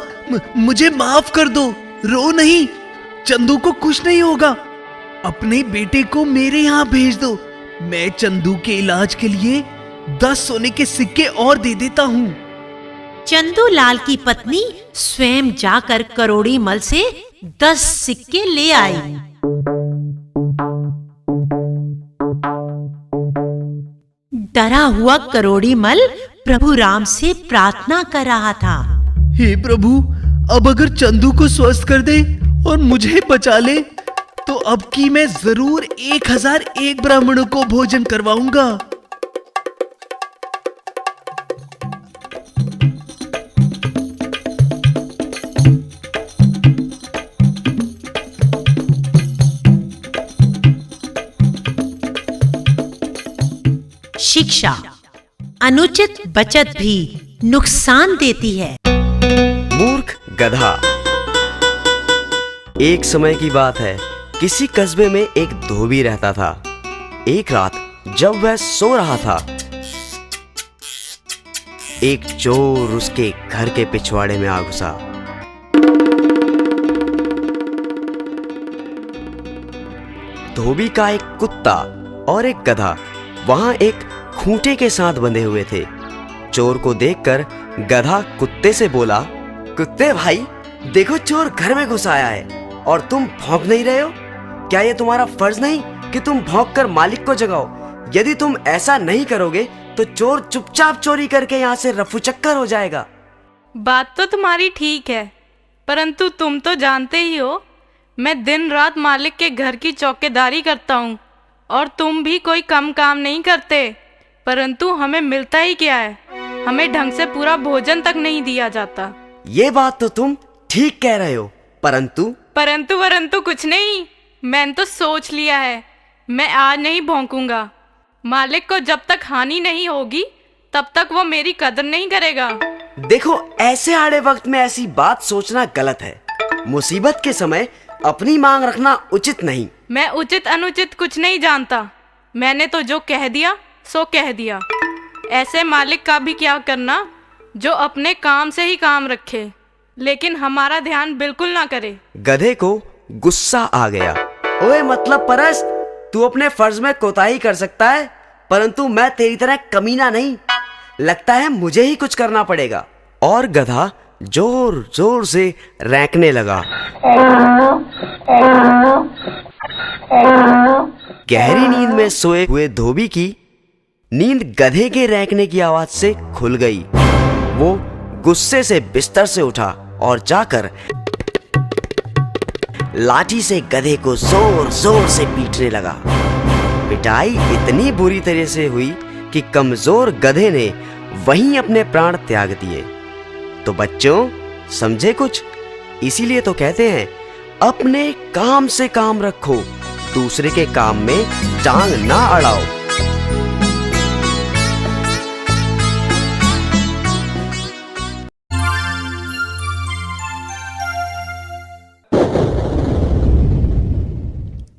मुझे माफ कर दो, रो नहीं, चंदू को कुछ नहीं होगा। अपने बेटे को मेरे यहाँ भेज दो, मैं चंदू के इलाज के लिए 10 सोने के सिक्के और दे देता हूँ। चंदू लाल की पत्नी स्वयं जाकर करोड़ी मल से 10 सिक्के ले आई। डरा हुआ करोड़ी मल प्रभु राम से प्रार्थना कर रहा था। हे प्रभु, अब अगर चंदू को स्वस्थ कर दे और मुझे बचा ले, तो अब की मैं जरूर 1001 ब्राह्मणों को भोजन करवाऊंगा। शिक्षा, अनुचित बचत भी नुकसान देती है। मूर्ख गधा। एक समय की बात है, किसी कस्बे में एक धोबी रहता था। एक रात जब वह सो रहा था, एक चोर उसके घर के पिछवाड़े में आ घुसा। धोबी का एक कुत्ता और एक गधा वहां एक खूंटे के साथ बंधे हुए थे। चोर को देखकर गधा कुत्ते से बोला, कुत्ते भाई, देखो चोर घर में घुस आया है और तुम भौंक नहीं रहे हो। क्या ये तुम्हारा फर्ज नहीं कि तुम भौंक कर मालिक को जगाओ? यदि तुम ऐसा नहीं करोगे तो चोर चुपचाप चोरी करके यहाँ से रफू चक्कर हो जाएगा। बात तो तुम्हारी ठीक है, परंतु तुम तो जानते ही हो मैं दिन रात मालिक के घर की चौकीदारी करता हूँ और तुम भी कोई कम काम नहीं करते, परंतु हमें मिलता ही क्या है? हमें ढंग से पूरा भोजन तक नहीं दिया जाता। ये बात तो तुम ठीक कह रहे हो, परंतु कुछ नहीं। मैंने तो सोच लिया है, मैं आज नहीं भौंकूंगा। मालिक को जब तक हानि नहीं होगी तब तक वो मेरी कदर नहीं करेगा। देखो, ऐसे आड़े वक्त में ऐसी बात सोचना गलत है। मुसीबत के समय अपनी मांग रखना उचित नहीं। मैं उचित अनुचित कुछ नहीं जानता। मैंने तो जो कह दिया सो कह दिया। ऐसे मालिक का भी क्या करना जो अपने काम से ही काम रखे, लेकिन हमारा ध्यान बिल्कुल ना करे। गधे को गुस्सा आ गया। ओए मतलब परस, तू अपने फर्ज में कोताही कर सकता है, परंतु मैं तेरी तरह कमीना नहीं। लगता है मुझे ही कुछ करना पड़ेगा। और गधा जोर जोर से रैंकने लगा। गहरी नींद में सोए हुए धोबी की नींद गधे के रैंकने की आवाज से खुल गई। वो गुस्से से बिस्तर से उठा और जाकर लाठी से गधे को जोर जोर से पीटने लगा। पिटाई इतनी बुरी तरह से हुई कि कमजोर गधे ने वहीं अपने प्राण त्याग दिए। तो बच्चों, समझे कुछ? इसीलिए तो कहते हैं, अपने काम से काम रखो, दूसरे के काम में टांग ना अड़ाओ।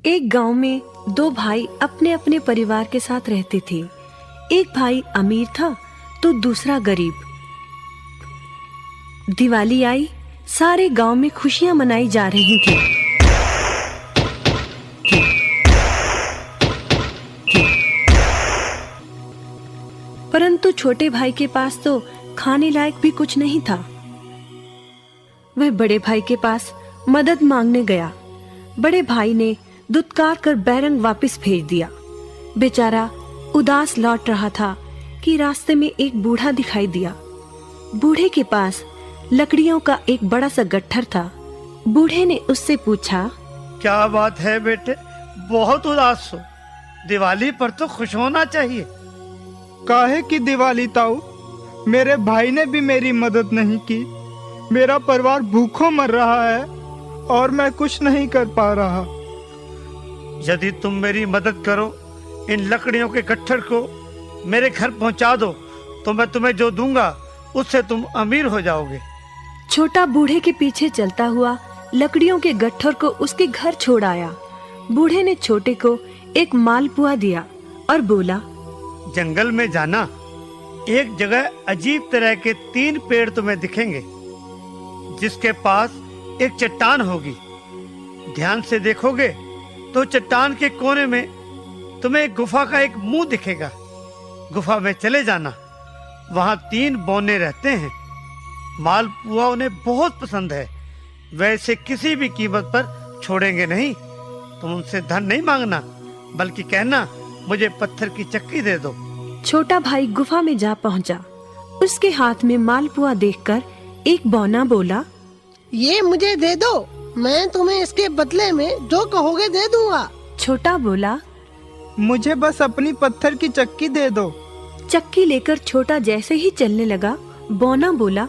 एक गांव में दो भाई अपने अपने परिवार के साथ रहते थे। एक भाई अमीर था तो दूसरा गरीब। दिवाली आई, सारे गांव में खुशियां मनाई जा रही थी। परंतु छोटे भाई के पास तो खाने लायक भी कुछ नहीं था। वह बड़े भाई के पास मदद मांगने गया। बड़े भाई ने दुत्कार कर बैरंग वापस भेज दिया। बेचारा उदास लौट रहा था कि रास्ते में एक बूढ़ा दिखाई दिया। बूढ़े के पास लकड़ियों का एक बड़ा सा गट्ठर था। बूढ़े ने उससे पूछा, क्या बात है बेटे, बहुत उदास हो? दिवाली पर तो खुश होना चाहिए। काहे की दिवाली ताऊ? मेरे भाई ने भी मेरी मदद नहीं की। मेरा परिवार भूखों मर रहा है और मैं कुछ नहीं कर पा रहा। यदि तुम मेरी मदद करो, इन लकड़ियों के गट्ठर को मेरे घर पहुंचा दो, तो मैं तुम्हें जो दूंगा उससे तुम अमीर हो जाओगे। छोटा बूढ़े के पीछे चलता हुआ लकड़ियों के गट्ठर को उसके घर छोड़ आया। बूढ़े ने छोटे को एक मालपुआ दिया और बोला, जंगल में जाना, एक जगह अजीब तरह के 3 पेड़ तुम्हें दिखेंगे, जिसके पास एक चट्टान होगी। ध्यान से देखोगे तो चट्टान के कोने में तुम्हें एक गुफा का एक मुंह दिखेगा। गुफा में चले जाना, वहां 3 बौने रहते हैं। मालपुआ उन्हें बहुत पसंद है, वैसे किसी भी कीमत पर छोड़ेंगे नहीं। तुम उनसे धन नहीं मांगना, बल्कि कहना मुझे पत्थर की चक्की दे दो। छोटा भाई गुफा में जा पहुंचा। उसके हाथ में मालपुआ देखकर एक बौना बोला, ये मुझे दे दो, मैं तुम्हें इसके बदले में जो कहोगे दे दूंगा। छोटा बोला, मुझे बस अपनी पत्थर की चक्की दे दो। चक्की लेकर छोटा जैसे ही चलने लगा, बौना बोला,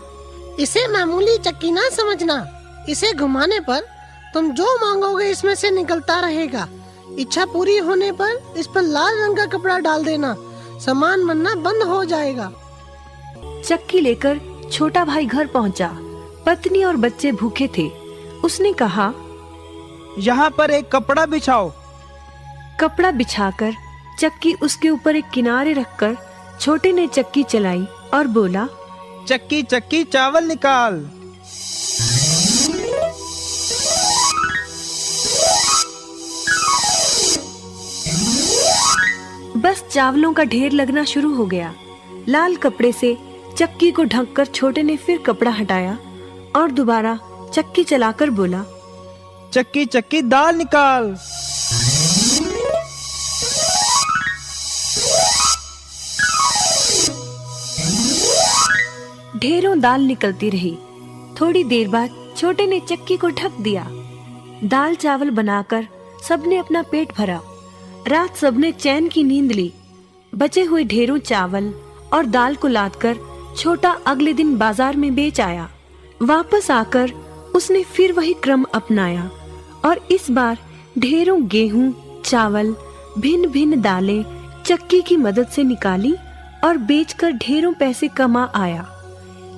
इसे मामूली चक्की ना समझना। इसे घुमाने पर तुम जो मांगोगे इसमें से निकलता रहेगा। इच्छा पूरी होने पर इस पर लाल रंग का कपड़ा डाल देना, सामान बनना बंद हो जाएगा। चक्की लेकर छोटा भाई घर पहुंचा। पत्नी और बच्चे भूखे थे। उसने कहा, यहाँ पर एक कपड़ा बिछाओ। कपड़ा बिछाकर चक्की उसके ऊपर एक किनारे रखकर छोटे ने चक्की चलाई और बोला, चक्की चक्की चावल निकाल। बस चावलों का ढेर लगना शुरू हो गया। लाल कपड़े से चक्की को ढककर छोटे ने फिर कपड़ा हटाया और दोबारा चक्की चलाकर बोला, चक्की चक्की दाल निकाल। ढेरों दाल निकलती रही। थोड़ी देर बाद छोटे ने चक्की को ढक दिया। दाल चावल बनाकर सबने अपना पेट भरा। रात सबने चैन की नींद ली। बचे हुए ढेरों चावल और दाल को लादकर छोटा अगले दिन बाजार में बेच आया। वापस आकर उसने फिर वही क्रम अपनाया और इस बार ढेरों गेहूं, चावल, भिन्न भिन्न दालें चक्की की मदद से निकाली और बेचकर ढेरों पैसे कमा आया।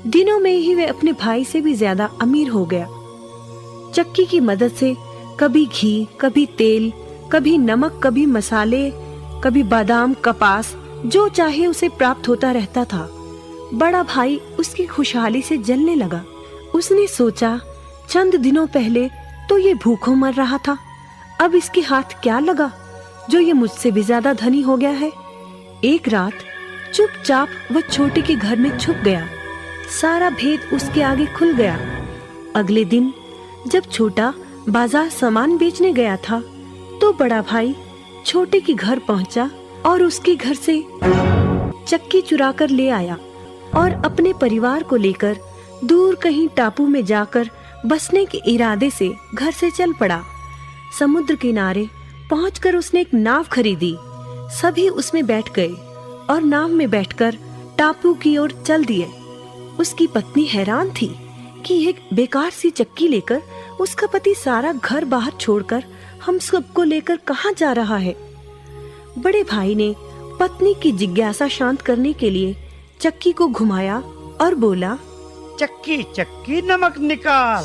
दिनों में ही वह अपने भाई से भी ज्यादा अमीर हो गया। चक्की की मदद से कभी घी, कभी तेल, कभी नमक, कभी मसाले, कभी बादाम, कपास, जो चाहे उसे प्राप्त होता रहता था। बड़ा भाई उसकी खुशहाली से जलने लगा। उसने सोचा, चंद दिनों पहले तो ये भूखों मर रहा था, अब इसके हाथ क्या लगा जो ये मुझसे भी ज्यादा धनी हो गया है। एक रात चुपचाप वह छोटे के घर में छुप गया। सारा भेद उसके आगे खुल गया। अगले दिन जब छोटा बाजार सामान बेचने गया था तो बड़ा भाई छोटे के घर पहुंचा और उसके घर से चक्की चुरा कर ले आया और अपने परिवार को लेकर दूर कहीं टापू में जाकर बसने के इरादे से घर से चल पड़ा। समुद्र किनारे पहुंचकर उसने एक नाव खरीदी। सभी उसमें बैठ गए और नाव में बैठकर टापू की ओर चल दिए। उसकी पत्नी हैरान थी कि एक बेकार सी चक्की लेकर उसका पति सारा घर बाहर छोड़कर हम सबको लेकर कहाँ जा रहा है। बड़े भाई ने पत्नी की जिज्ञासा शांत करने के लिए चक्की को घुमाया और बोला, चक्की चक्की नमक निकाल।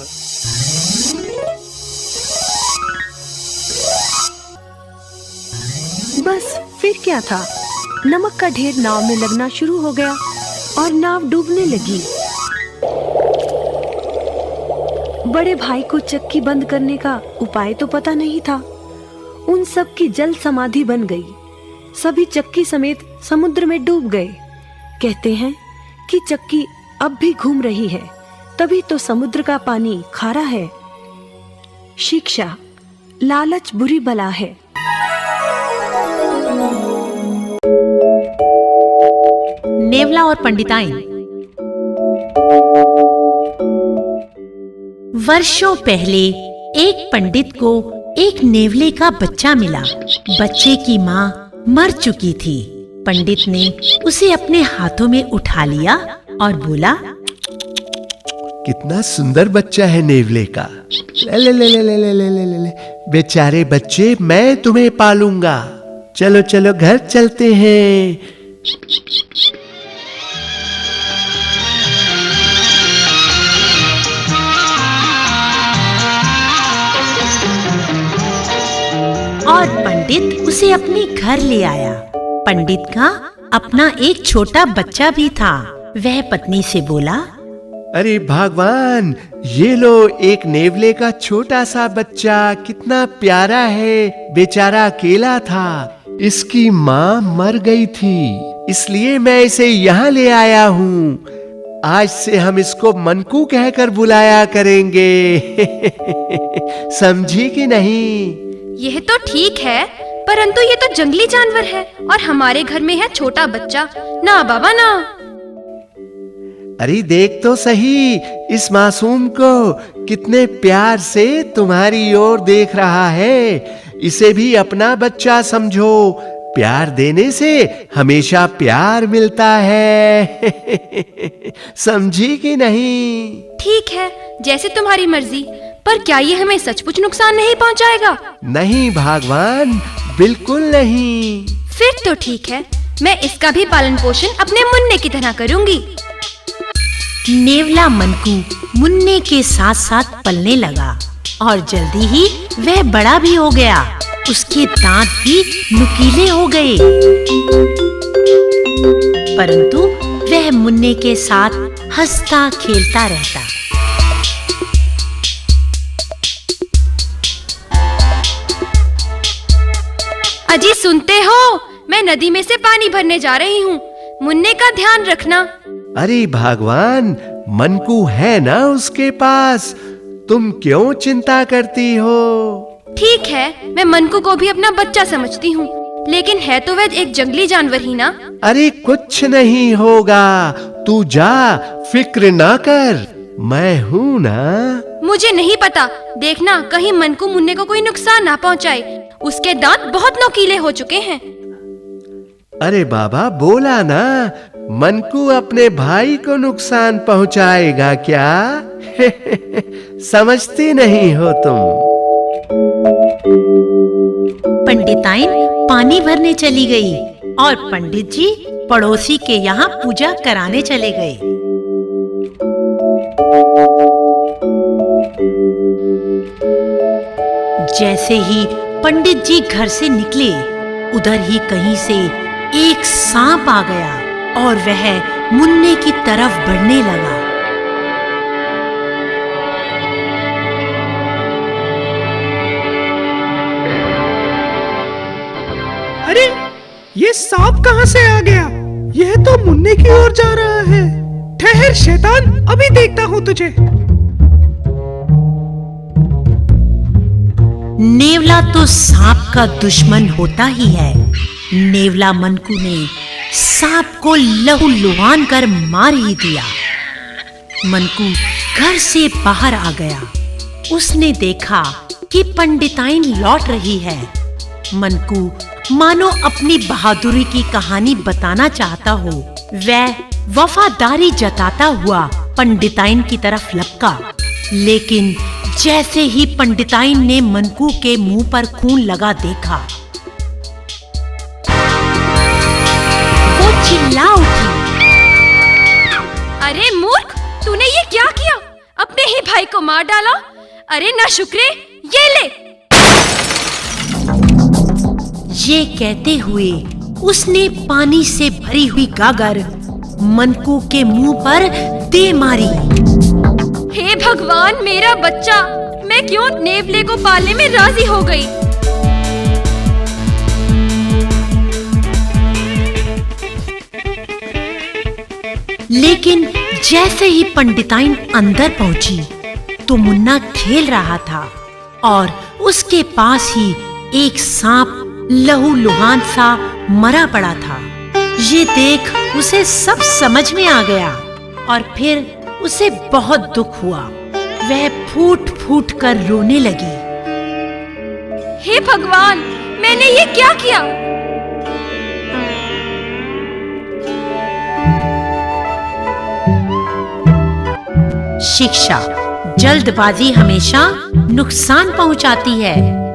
बस फिर क्या था, नमक का ढेर नाव में लगना शुरू हो गया और नाव डूबने लगी। बड़े भाई को चक्की बंद करने का उपाय तो पता नहीं था। उन सब की जल समाधि बन गई। सभी चक्की समेत समुद्र में डूब गए। कहते हैं कि चक्की अब भी घूम रही है, तभी तो समुद्र का पानी खारा है। शिक्षा, लालच बुरी बला है। नेवला और पंडिताइन। वर्षों पहले एक पंडित को एक नेवले का बच्चा मिला। बच्चे की माँ मर चुकी थी। पंडित ने उसे अपने हाथों में उठा लिया और बोला, कितना सुंदर बच्चा है नेवले का। ले ले ले ले ले ले ले ले ले ले। बेचारे बच्चे, मैं तुम्हें पालूंगा। चलो चलो घर चलते हैं। और पंडित उसे अपने घर ले आया। पंडित का अपना एक छोटा बच्चा भी था। वह पत्नी से बोला, अरे भगवान, ये लो एक नेवले का छोटा सा बच्चा, कितना प्यारा है। बेचारा अकेला था, इसकी माँ मर गई थी, इसलिए मैं इसे यहाँ ले आया हूँ। आज से हम इसको मनकू कहकर बुलाया करेंगे। समझी कि नहीं? यह तो ठीक है, परंतु ये तो जंगली जानवर है और हमारे घर में है छोटा बच्चा। ना बाबा ना। अरे देख तो सही, इस मासूम को कितने प्यार से तुम्हारी ओर देख रहा है। इसे भी अपना बच्चा समझो। प्यार देने से हमेशा प्यार मिलता है। समझी कि नहीं? ठीक है, जैसे तुम्हारी मर्जी। पर क्या ये हमें सचमुच नुकसान नहीं पहुंचाएगा? नहीं भगवान, बिल्कुल नहीं। फिर तो ठीक है, मैं इसका भी पालन पोषण अपने मुन्ने की तरह करूंगी। नेवला मनकू मुन्ने के साथ साथ पलने लगा और जल्दी ही वह बड़ा भी हो गया। उसके दांत भी नुकीले हो गए। परंतु वह मुन्ने के साथ हंसता खेलता रहता। अजी सुनते हो, मैं नदी में से पानी भरने जा रही हूँ। मुन्ने का ध्यान रखना। अरे भगवान, मनकू है ना उसके पास, तुम क्यों चिंता करती हो? ठीक है, मैं मनकू को भी अपना बच्चा समझती हूँ, लेकिन है तो वह एक जंगली जानवर ही ना। अरे कुछ नहीं होगा, तू जा, फिक्र ना कर, मैं हूँ ना। मुझे नहीं पता, देखना कहीं मनकू मुन्ने को कोई नुकसान ना पहुँचाए। उसके दांत बहुत नुकीले हो चुके हैं। अरे बाबा बोला ना, मनकू अपने भाई को नुकसान पहुंचाएगा क्या? समझती नहीं हो तुम। पंडिताइन पानी भरने चली गई और पंडित जी पड़ोसी के यहाँ पूजा कराने चले गए। जैसे ही पंडित जी घर से निकले, उधर ही कहीं से एक सांप आ गया और वह मुन्ने की तरफ बढ़ने लगा। अरे ये सांप कहाँ से आ गया? यह तो मुन्ने की ओर जा रहा है। ठहर शैतान, अभी देखता हूँ तुझे। नेवला तो सांप का दुश्मन होता ही है। नेवला मनकू ने सांप को लहूलुहान कर मार ही दिया। मनकू घर से बाहर आ गया। उसने देखा कि पंडिताइन लौट रही है। मनकू मानो अपनी बहादुरी की कहानी बताना चाहता हो। वह वफादारी जताता हुआ पंडिताइन की तरफ लपका, लेकिन जैसे ही पंडिताइन ने मनकू के मुंह पर खून लगा देखा, वो चिल्ला उठी। अरे मूर्ख, तूने ये क्या किया? अपने ही भाई को मार डाला। अरे ना शुक्रे, ये ले। ये कहते हुए उसने पानी से भरी हुई गागर मनकू के मुंह पर दे मारी। हे भगवान, मेरा बच्चा! मैं क्यों नेवले को पालने में राजी हो गई? लेकिन जैसे ही पंडिताइन अंदर पहुंची तो मुन्ना खेल रहा था और उसके पास ही एक सांप लहूलुहान सा मरा पड़ा था। ये देख उसे सब समझ में आ गया और फिर उसे बहुत दुख हुआ। वह फूट फूट कर रोने लगी। हे भगवान, मैंने ये क्या किया? शिक्षा: जल्दबाजी हमेशा नुकसान पहुंचाती है।